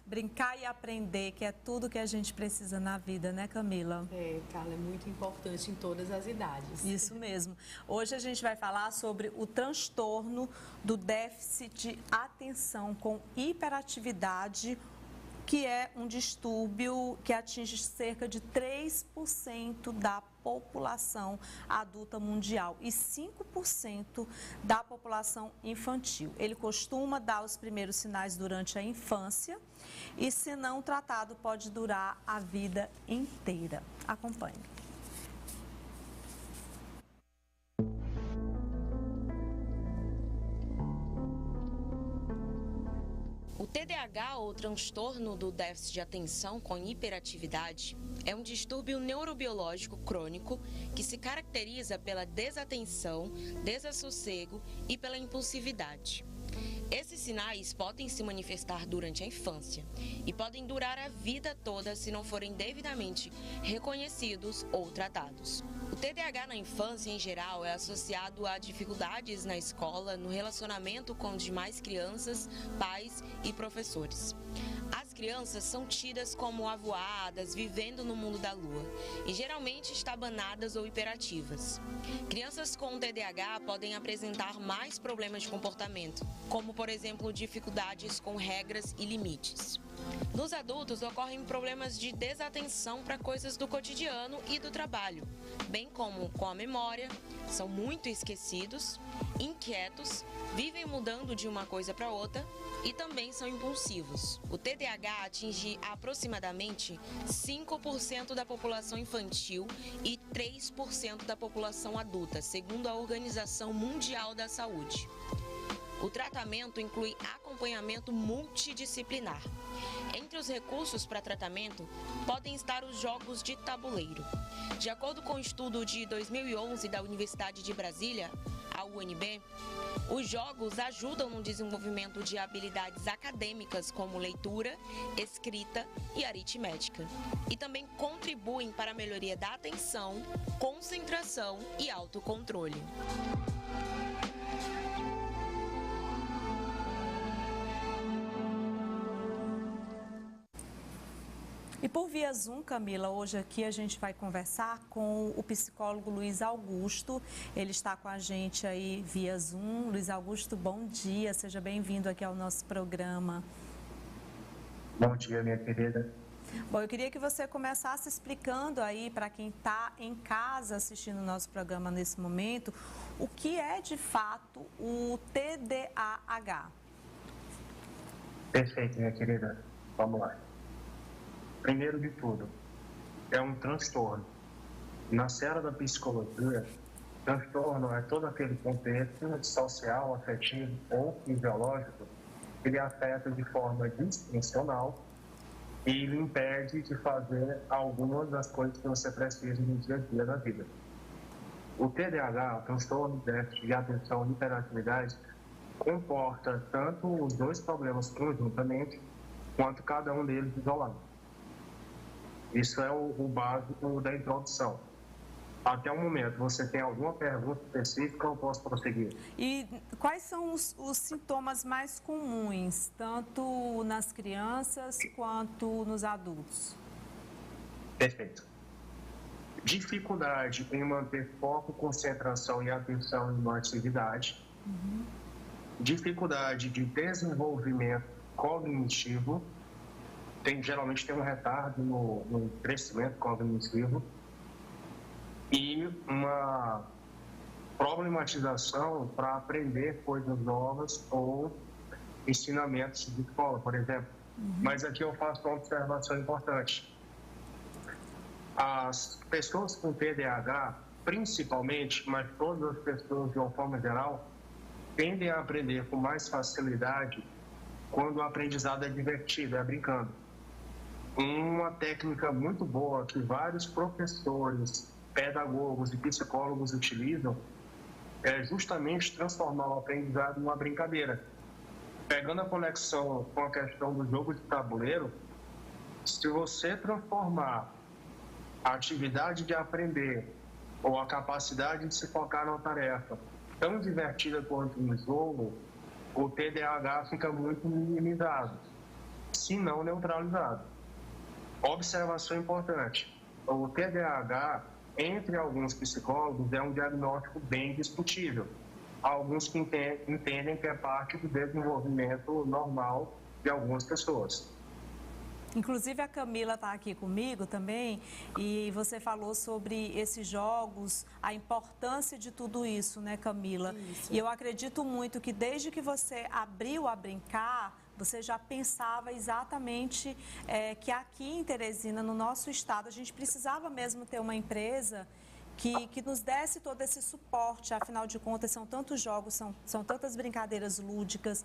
Brincar e aprender, que é tudo que a gente precisa na vida, né, Camila? Carla, é muito importante em todas as idades. Isso mesmo. Hoje a gente vai falar sobre o transtorno do déficit de atenção com hiperatividade, que é um distúrbio que atinge cerca de 3% da população adulta mundial e 5% da população infantil. Ele costuma dar os primeiros sinais durante a infância e, se não tratado, pode durar a vida inteira. Acompanhe. O TDAH, ou transtorno do déficit de atenção com hiperatividade, é um distúrbio neurobiológico crônico que se caracteriza pela desatenção, desassossego e pela impulsividade. Esses sinais podem se manifestar durante a infância e podem durar a vida toda se não forem devidamente reconhecidos ou tratados. O TDAH na infância, em geral, é associado a dificuldades na escola, no relacionamento com demais crianças, pais e professores. As crianças são tidas como avoadas, vivendo no mundo da lua, e geralmente estabanadas ou hiperativas. Crianças com TDAH podem apresentar mais problemas de comportamento, como, por exemplo, dificuldades com regras e limites. Nos adultos, ocorrem problemas de desatenção para coisas do cotidiano e do trabalho, bem como com a memória, são muito esquecidos, inquietos, vivem mudando de uma coisa para outra e também são impulsivos. O TDAH atinge aproximadamente 5% da população infantil e 3% da população adulta, segundo a Organização Mundial da Saúde. O tratamento inclui acompanhamento multidisciplinar. Entre os recursos para tratamento, podem estar os jogos de tabuleiro. De acordo com o estudo de 2011 da Universidade de Brasília, a UNB, os jogos ajudam no desenvolvimento de habilidades acadêmicas como leitura, escrita e aritmética. E também contribuem para a melhoria da atenção, concentração e autocontrole. E por via Zoom, Camila, hoje aqui a gente vai conversar com o psicólogo Luiz Augusto. Ele está com a gente aí via Zoom. Luiz Augusto, bom dia, seja bem-vindo aqui ao nosso programa. Bom dia, minha querida. Bom, eu queria que você começasse explicando aí para quem está em casa assistindo o nosso programa nesse momento, o que é de fato o TDAH. Perfeito, minha querida. Vamos lá. Primeiro de tudo, é um transtorno. Na seara da psicologia, transtorno é todo aquele contexto social, afetivo ou fisiológico que lhe afeta de forma disfuncional e lhe impede de fazer algumas das coisas que você precisa no dia a dia da vida. O TDAH, o transtorno de déficit de atenção e hiperatividade, comporta tanto os dois problemas conjuntamente, quanto cada um deles isolado. Isso é o básico da introdução. Até o momento, você tem alguma pergunta específica ou posso prosseguir? E quais são os sintomas mais comuns, tanto nas crianças quanto nos adultos? Perfeito. Dificuldade em manter foco, concentração e atenção em uma atividade. Dificuldade de desenvolvimento cognitivo. Geralmente tem um retardo no crescimento cognitivo e uma problematização para aprender coisas novas ou ensinamentos de escola, por exemplo. Mas aqui eu faço uma observação importante. As pessoas com TDAH, principalmente, mas todas as pessoas de uma forma geral, tendem a aprender com mais facilidade quando o aprendizado é divertido, é brincando. Uma técnica muito boa que vários professores, pedagogos e psicólogos utilizam é justamente transformar o aprendizado numa brincadeira. Pegando a conexão com a questão do jogo de tabuleiro, se você transformar a atividade de aprender ou a capacidade de se focar numa tarefa tão divertida quanto no jogo, o TDAH fica muito minimizado. se não neutralizado. Observação importante: o TDAH, entre alguns psicólogos, é um diagnóstico bem discutível. Há alguns que entendem que é parte do desenvolvimento normal de algumas pessoas. Inclusive, a Camila está aqui comigo também e você falou sobre esses jogos, a importância de tudo isso, né, Camila? Isso. E eu acredito muito que desde que você abriu a brincar, você já pensava exatamente que aqui em Teresina, no nosso estado, a gente precisava mesmo ter uma empresa que nos desse todo esse suporte. Afinal de contas, são tantos jogos, são tantas brincadeiras lúdicas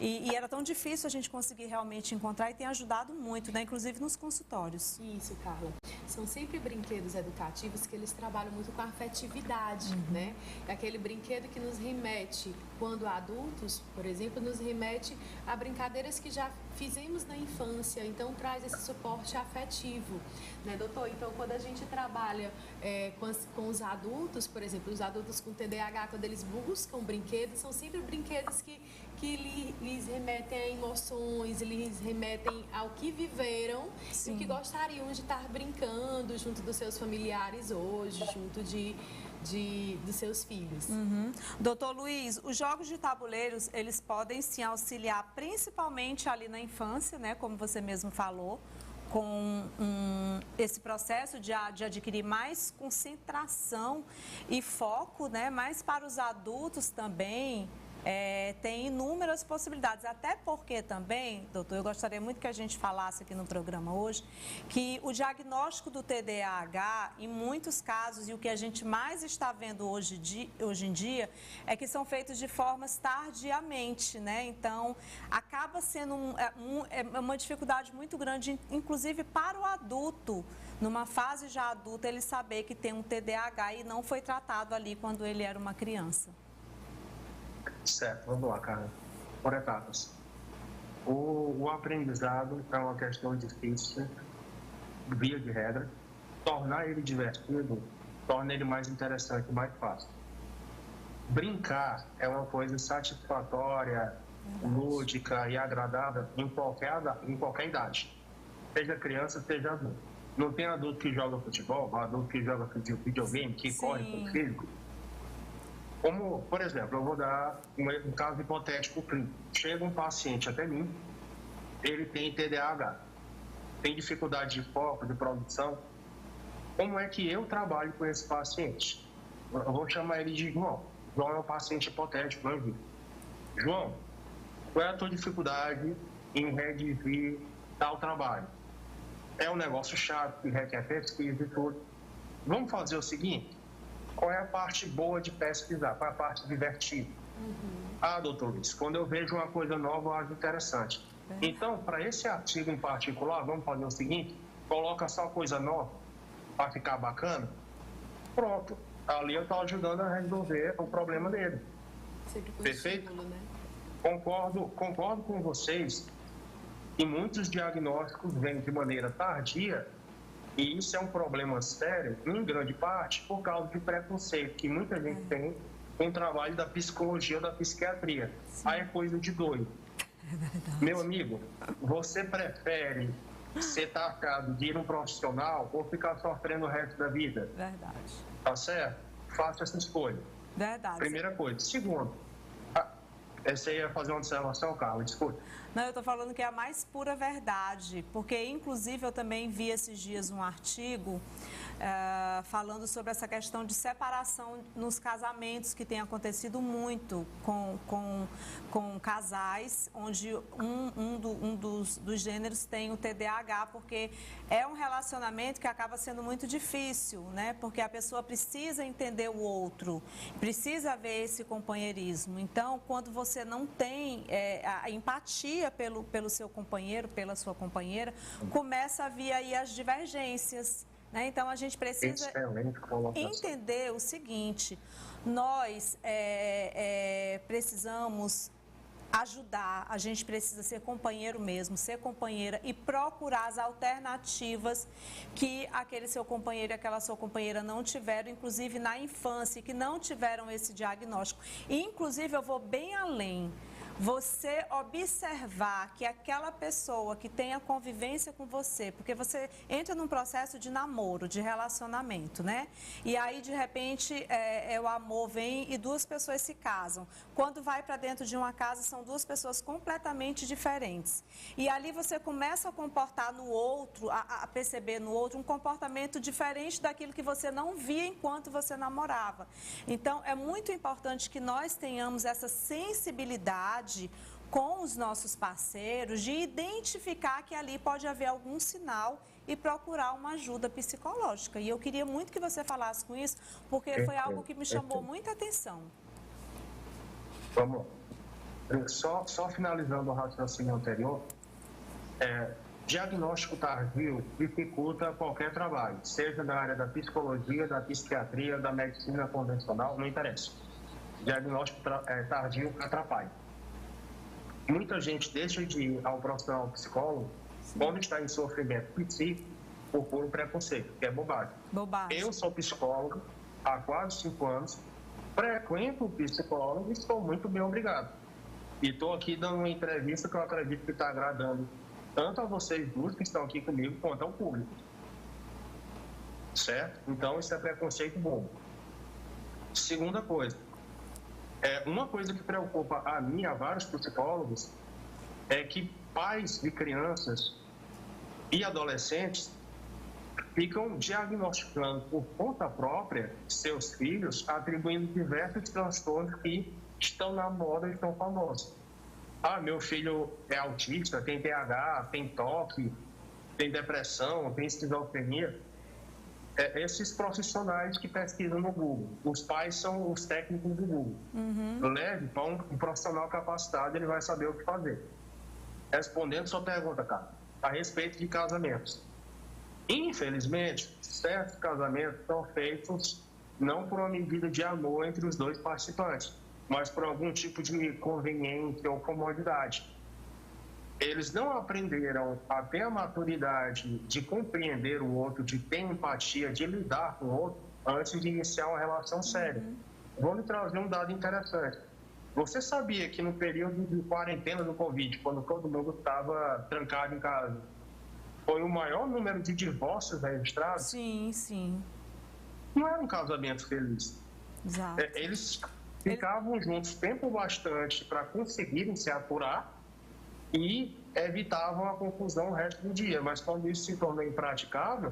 e era tão difícil a gente conseguir realmente encontrar e tem ajudado muito, né? Inclusive nos consultórios. Isso, Carla. São sempre brinquedos educativos que eles trabalham muito com a afetividade, né? É aquele brinquedo que nos remete, quando adultos, por exemplo, nos remete a brincadeiras que já fizemos na infância, então traz esse suporte afetivo, né, doutor? Então, quando a gente trabalha com os adultos, por exemplo, os adultos com TDAH, quando eles buscam brinquedos, são sempre brinquedos que lhes remetem a emoções, lhes remetem ao que viveram. Sim. E o que gostariam de estar brincando junto dos seus familiares hoje, junto dos seus filhos. Doutor Luiz, os jogos de tabuleiros, eles podem sim auxiliar principalmente ali na infância, né, como você mesmo falou, com esse processo de adquirir mais concentração e foco, né, mas para os adultos também. Tem inúmeras possibilidades, até porque também, doutor, eu gostaria muito que a gente falasse aqui no programa hoje, que o diagnóstico do TDAH, em muitos casos, e o que a gente mais está vendo hoje em dia, é que são feitos de formas tardiamente, né? Então, acaba sendo uma dificuldade muito grande, inclusive para o adulto, numa fase já adulta, ele saber que tem um TDAH e não foi tratado ali quando ele era uma criança. Certo, vamos lá, cara. Por etapas. O aprendizado é uma questão difícil, via de regra. Tornar ele divertido torna ele mais interessante, mais fácil. Brincar é uma coisa satisfatória, lúdica e agradável em qualquer idade. Seja criança, seja adulto. Não tem adulto que joga futebol, adulto que joga videogame, que corre com o físico. Como, por exemplo, eu vou dar um caso hipotético clínico. Chega um paciente até mim, ele tem TDAH, tem dificuldade de foco, de produção. Como é que eu trabalho com esse paciente? Eu vou chamar ele de João. João é um paciente hipotético, não é? João, qual é a tua dificuldade em redigir tal trabalho? É um negócio chato, que requer pesquisa e tudo. Vamos fazer o seguinte? Qual é a parte boa de pesquisar? Qual é a parte divertida? Ah, doutor Luiz, quando eu vejo uma coisa nova, eu acho interessante. Então, para esse artigo em particular, vamos fazer o seguinte: coloca só coisa nova para ficar bacana. Pronto, ali eu estou ajudando a resolver o problema dele. Perfeito? Estímulo, né? Concordo com vocês que muitos diagnósticos vêm de maneira tardia. E isso é um problema sério, em grande parte, por causa de preconceito que muita gente tem com o trabalho da psicologia ou da psiquiatria. Sim. Aí é coisa de doido. Meu amigo, você prefere ser taxado de ir um profissional ou ficar sofrendo o resto da vida? Verdade. Tá certo? Faça essa escolha. Verdade. Primeira coisa. Segundo, você ia fazer uma observação, Carla? Desculpa. Não, eu estou falando que é a mais pura verdade, porque inclusive eu também vi esses dias um artigo falando sobre essa questão de separação nos casamentos, que tem acontecido muito com casais, onde um dos gêneros tem o TDAH, porque é um relacionamento que acaba sendo muito difícil, né? Porque a pessoa precisa entender o outro, precisa ver esse companheirismo. Então, quando você não tem a empatia pelo seu companheiro, pela sua companheira, começa a vir aí as divergências. Né? Então, a gente precisa entender o seguinte: nós precisamos ajudar, a gente precisa ser companheiro mesmo, ser companheira e procurar as alternativas que aquele seu companheiro e aquela sua companheira não tiveram, inclusive na infância, que não tiveram esse diagnóstico. E, inclusive, eu vou bem além. você observar que aquela pessoa que tem a convivência com você, porque você entra num processo de namoro, de relacionamento, né? E aí, de repente, o amor vem e duas pessoas se casam. Quando vai para dentro de uma casa, são duas pessoas completamente diferentes. E ali você começa a comportar no outro, a perceber no outro um comportamento diferente daquilo que você não via enquanto você namorava. Então, é muito importante que nós tenhamos essa sensibilidade com os nossos parceiros, de identificar que ali pode haver algum sinal e procurar uma ajuda psicológica. E eu queria muito que você falasse com isso, porque foi algo que me chamou muita atenção. Vamos lá. Só finalizando o raciocínio anterior, diagnóstico tardio dificulta qualquer trabalho, seja na área da psicologia, da psiquiatria, da medicina convencional, não interessa. Diagnóstico tardio atrapalha. Muita gente deixa de ir ao profissional psicólogo quando está em sofrimento psíquico por preconceito, que é bobagem. Eu sou psicólogo há quase 5 anos, frequento o psicólogo e estou muito bem obrigado. E estou aqui dando uma entrevista que eu acredito que está agradando tanto a vocês duas que estão aqui comigo, quanto ao público. Certo? Então, isso é preconceito bom. Segunda coisa. Uma coisa que preocupa a mim e a vários psicólogos é que pais de crianças e adolescentes ficam diagnosticando por conta própria seus filhos, atribuindo diversos transtornos que estão na moda e estão famosos. Meu filho é autista, tem TDAH, tem toque, tem depressão, tem esquizofrenia. Esses profissionais que pesquisam no Google. Os pais são os técnicos do Google. Leve para um profissional capacitado, ele vai saber o que fazer. Respondendo sua pergunta, cara, a respeito de casamentos. Infelizmente, certos casamentos são feitos não por uma medida de amor entre os dois participantes, mas por algum tipo de conveniência ou comodidade. Eles não aprenderam a ter a maturidade de compreender o outro, de ter empatia, de lidar com o outro, antes de iniciar uma relação séria. Vou lhe trazer um dado interessante. Você sabia que no período de quarentena do Covid, quando todo mundo estava trancado em casa, foi o maior número de divórcios registrados? Sim, sim. Não era um casamento feliz. Exato. Eles ficavam juntos tempo bastante para conseguirem se aturar e evitavam a confusão o resto do dia. Mas quando isso se tornou impraticável,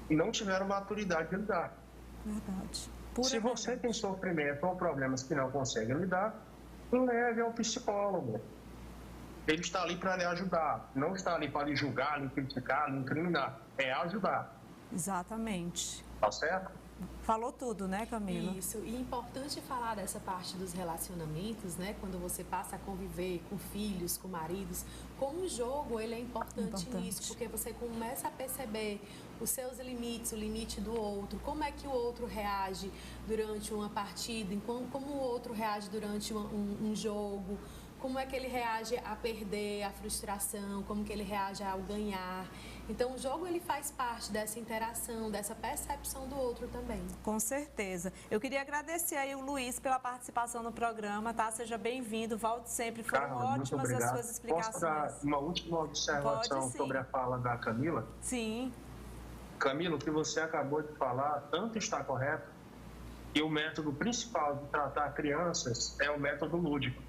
não tiveram maturidade de lidar. Verdade. Se você tem sofrimento ou problemas que não consegue lidar, leve ao psicólogo. Ele está ali para lhe ajudar, não está ali para lhe julgar, lhe criticar, lhe incriminar. É ajudar. Exatamente. Tá certo? Falou tudo, né, Camila? Isso, e é importante falar dessa parte dos relacionamentos, né? Quando você passa a conviver com filhos, com maridos, com o jogo, ele é importante nisso, porque você começa a perceber os seus limites, o limite do outro, como é que o outro reage durante uma partida, como o outro reage durante um jogo, como é que ele reage a perder, a frustração, como que ele reage ao ganhar. Então, o jogo, ele faz parte dessa interação, dessa percepção do outro também. Com certeza. Eu queria agradecer aí o Luiz pela participação no programa, tá? Seja bem-vindo, volte sempre. Foram ótimas as suas explicações. Posso dar uma última observação sobre a fala da Camila? Sim. Camila, o que você acabou de falar, tanto está correto, e o método principal de tratar crianças é o método lúdico.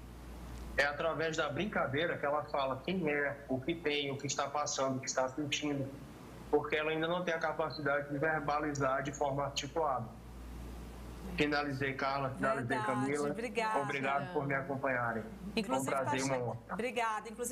É através da brincadeira que ela fala quem é, o que tem, o que está passando, o que está sentindo, porque ela ainda não tem a capacidade de verbalizar de forma articulada. Finalizei, Carla, finalizei, Camila. Obrigada. Obrigado por me acompanharem. Inclusive, foi um prazer e uma honra. Obrigada. Inclusive,